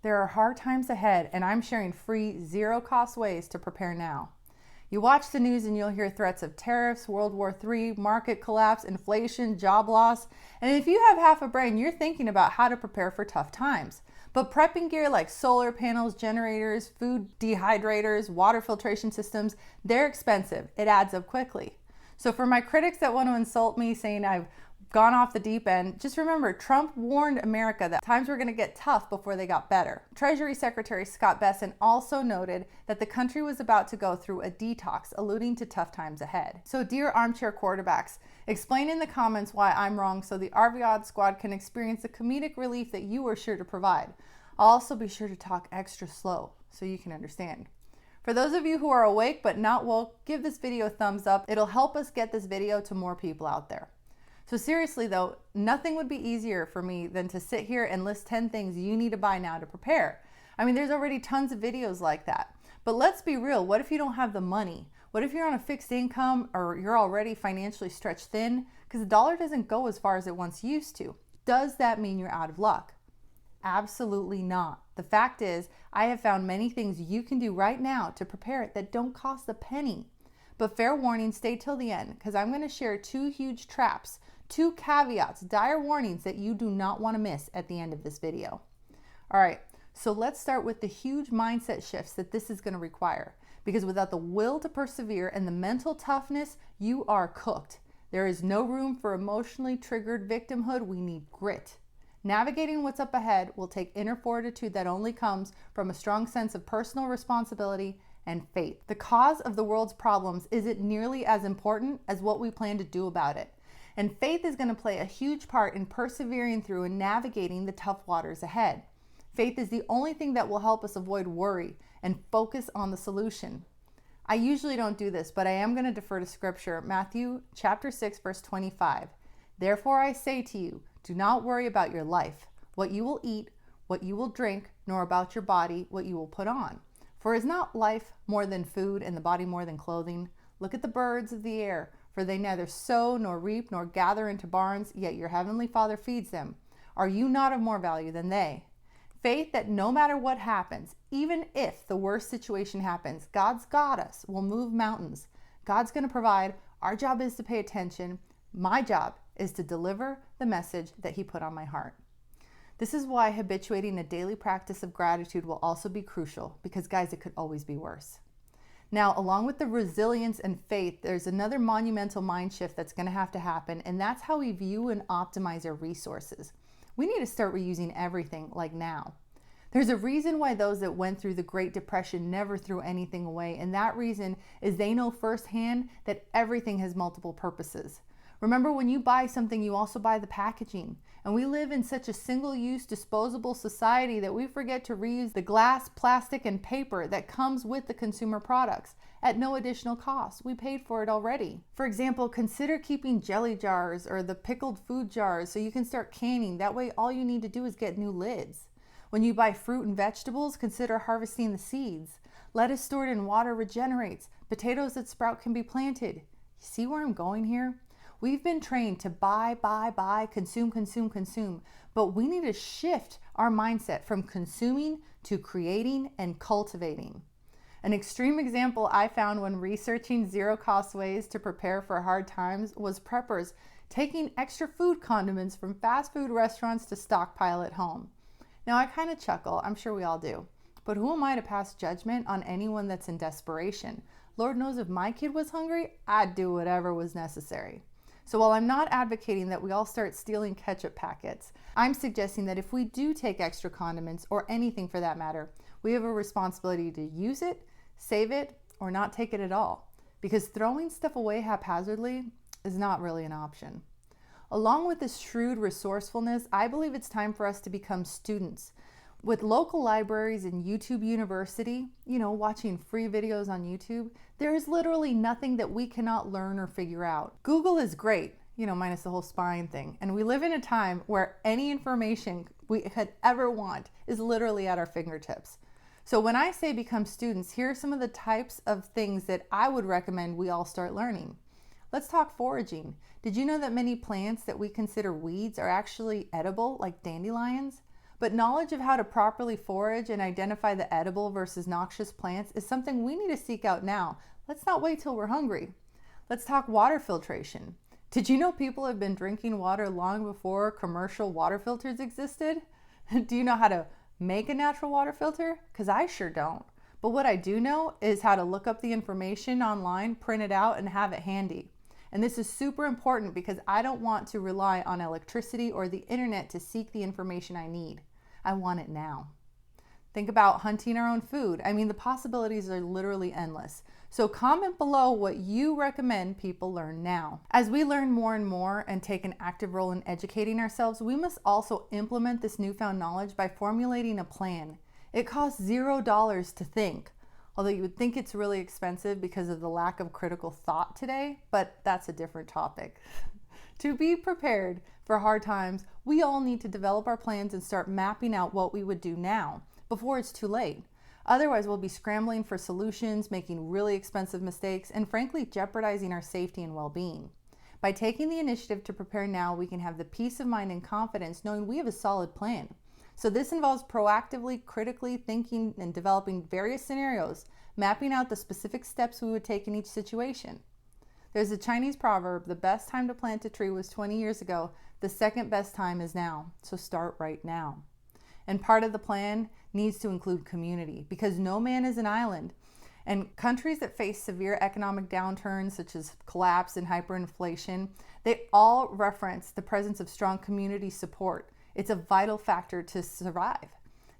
There are hard times ahead, and I'm sharing free, zero-cost ways to prepare now. You watch the news and you'll hear threats of tariffs, World War III, market collapse, inflation, job loss. And if you have half a brain, you're thinking about how to prepare for tough times. But prepping gear like solar panels, generators, food dehydrators, water filtration systems, they're expensive. It adds up quickly. So for my critics that want to insult me saying I've gone off the deep end, just remember Trump warned America that times were going to get tough before they got better. Treasury Secretary Scott Bessent also noted that the country was about to go through a detox, alluding to tough times ahead. So dear armchair quarterbacks, explain in the comments why I'm wrong so the RVing squad can experience the comedic relief that you are sure to provide. I'll also be sure to talk extra slow so you can understand. For those of you who are awake but not woke, give this video a thumbs up. It'll help us get this video to more people out there. So seriously though, nothing would be easier for me than to sit here and list 10 things you need to buy now to prepare. I mean, there's already tons of videos like that. But let's be real, what if you don't have the money? What if you're on a fixed income or you're already financially stretched thin? Because the dollar doesn't go as far as it once used to. Does that mean you're out of luck? Absolutely not. The fact is, I have found many things you can do right now to prepare that don't cost a penny. But fair warning, stay till the end because I'm going to share 2 huge traps, 2 caveats, dire warnings that you do not want to miss at the end of this video. All right, so let's start with the huge mindset shifts that this is going to require. Because without the will to persevere and the mental toughness, you are cooked. There is no room for emotionally triggered victimhood. We need grit. Navigating what's up ahead will take inner fortitude that only comes from a strong sense of personal responsibility and faith. The cause of the world's problems isn't nearly as important as what we plan to do about it. And faith is going to play a huge part in persevering through and navigating the tough waters ahead. Faith is the only thing that will help us avoid worry and focus on the solution. I usually don't do this, but I am going to defer to scripture. Matthew chapter 6, verse 25. Therefore I say to you, do not worry about your life, what you will eat, what you will drink, nor about your body, what you will put on. For is not life more than food, and the body more than clothing? Look at the birds of the air, for they neither sow nor reap nor gather into barns, yet your heavenly Father feeds them. Are you not of more value than they? Faith that no matter what happens, even if the worst situation happens, God's got us, will move mountains. God's going to provide. Our job is to pay attention. My job is to deliver the message that He put on my heart. This is why habituating a daily practice of gratitude will also be crucial, because guys, it could always be worse. Now, along with the resilience and faith, there's another monumental mind shift that's going to have to happen, and that's how we view and optimize our resources. We need to start reusing everything like now. There's a reason why those that went through the Great Depression never threw anything away, and that reason is they know firsthand that everything has multiple purposes. Remember, when you buy something, you also buy the packaging. And we live in such a single-use, disposable society that we forget to reuse the glass, plastic, and paper that comes with the consumer products at no additional cost. We paid for it already. For example, consider keeping jelly jars or the pickled food jars so you can start canning. That way, all you need to do is get new lids. When you buy fruit and vegetables, consider harvesting the seeds. Lettuce stored in water regenerates. Potatoes that sprout can be planted. You see where I'm going here? We've been trained to buy, consume, but we need to shift our mindset from consuming to creating and cultivating. An extreme example I found when researching zero-cost ways to prepare for hard times was preppers taking extra food condiments from fast food restaurants to stockpile at home. Now I kind of chuckle, I'm sure we all do, but who am I to pass judgment on anyone that's in desperation? Lord knows if my kid was hungry, I'd do whatever was necessary. So while I'm not advocating that we all start stealing ketchup packets, I'm suggesting that if we do take extra condiments, or anything for that matter, we have a responsibility to use it, save it, or not take it at all. Because throwing stuff away haphazardly is not really an option. Along with this shrewd resourcefulness, I believe it's time for us to become students. With local libraries and YouTube University, watching free videos on YouTube, there is literally nothing that we cannot learn or figure out. Google is great, minus the whole spying thing. And we live in a time where any information we could ever want is literally at our fingertips. So when I say become students, here are some of the types of things that I would recommend we all start learning. Let's talk foraging. Did you know that many plants that we consider weeds are actually edible, like dandelions? But knowledge of how to properly forage and identify the edible versus noxious plants is something we need to seek out now. Let's not wait till we're hungry. Let's talk water filtration. Did you know people have been drinking water long before commercial water filters existed? Do you know how to make a natural water filter? Because I sure don't. But what I do know is how to look up the information online, print it out, and have it handy. And this is super important because I don't want to rely on electricity or the internet to seek the information I need. I want it now. Think about hunting our own food. I mean, the possibilities are literally endless. So comment below what you recommend people learn now. As we learn more and more and take an active role in educating ourselves, we must also implement this newfound knowledge by formulating a plan. It costs $0 to think, although you would think it's really expensive because of the lack of critical thought today, but that's a different topic. To be prepared for hard times, we all need to develop our plans and start mapping out what we would do now, before it's too late. Otherwise, we'll be scrambling for solutions, making really expensive mistakes, and frankly, jeopardizing our safety and well-being. By taking the initiative to prepare now, we can have the peace of mind and confidence knowing we have a solid plan. So this involves proactively, critically thinking and developing various scenarios, mapping out the specific steps we would take in each situation. There's a Chinese proverb, the best time to plant a tree was 20 years ago, the second best time is now. So start right now. And part of the plan needs to include community because no man is an island. And countries that face severe economic downturns such as collapse and hyperinflation, they all reference the presence of strong community support. It's a vital factor to survive.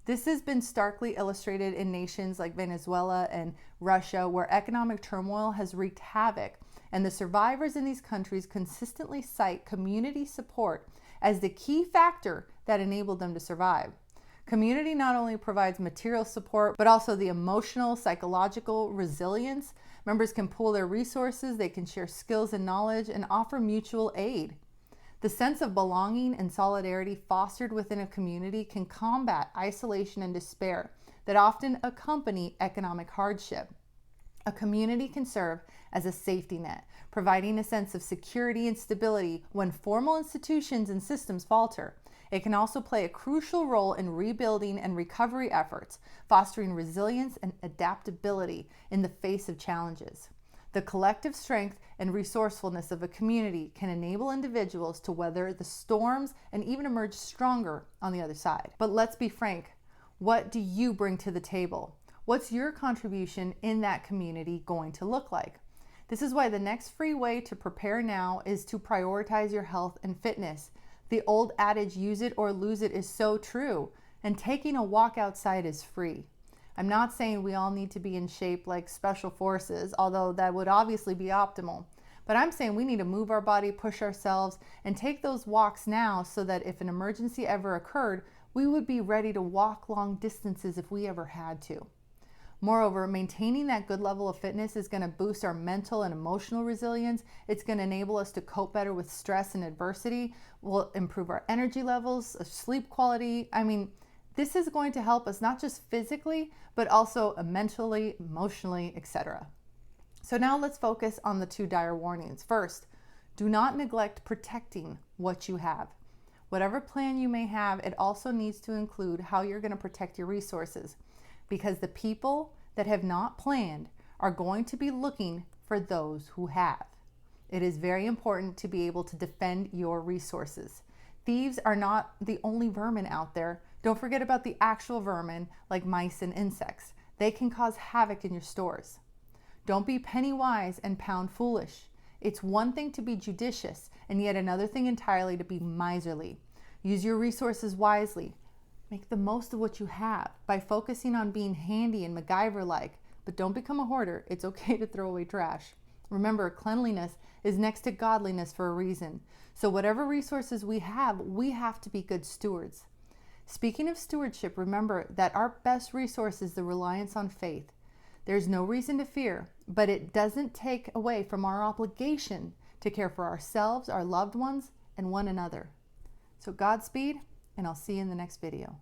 This has been starkly illustrated in nations like Venezuela and Russia, where economic turmoil has wreaked havoc, and the survivors in these countries consistently cite community support as the key factor that enabled them to survive. Community not only provides material support, but also the emotional, psychological resilience. Members can pool their resources, they can share skills and knowledge, and offer mutual aid. The sense of belonging and solidarity fostered within a community can combat isolation and despair that often accompany economic hardship. A community can serve as a safety net, providing a sense of security and stability when formal institutions and systems falter. It can also play a crucial role in rebuilding and recovery efforts, fostering resilience and adaptability in the face of challenges. The collective strength and resourcefulness of a community can enable individuals to weather the storms and even emerge stronger on the other side. But let's be frank, what do you bring to the table? What's your contribution in that community going to look like? This is why the next free way to prepare now is to prioritize your health and fitness. The old adage, use it or lose it, is so true, and taking a walk outside is free. I'm not saying we all need to be in shape like special forces, although that would obviously be optimal. But I'm saying we need to move our body, push ourselves, and take those walks now so that if an emergency ever occurred, we would be ready to walk long distances if we ever had to. Moreover, maintaining that good level of fitness is going to boost our mental and emotional resilience. It's going to enable us to cope better with stress and adversity. Will improve our energy levels, sleep quality. This is going to help us not just physically, but also mentally, emotionally, etc. So now let's focus on the two dire warnings. First, do not neglect protecting what you have. Whatever plan you may have, it also needs to include how you're going to protect your resources, because the people that have not planned are going to be looking for those who have. It is very important to be able to defend your resources. Thieves are not the only vermin out there. Don't forget about the actual vermin like mice and insects. They can cause havoc in your stores. Don't be penny wise and pound foolish. It's one thing to be judicious and yet another thing entirely to be miserly. Use your resources wisely. Make the most of what you have by focusing on being handy and MacGyver-like, but don't become a hoarder. It's okay to throw away trash. Remember, cleanliness is next to godliness for a reason. So whatever resources we have to be good stewards. Speaking of stewardship, remember that our best resource is the reliance on faith. There's no reason to fear, but it doesn't take away from our obligation to care for ourselves, our loved ones, and one another. So Godspeed, and I'll see you in the next video.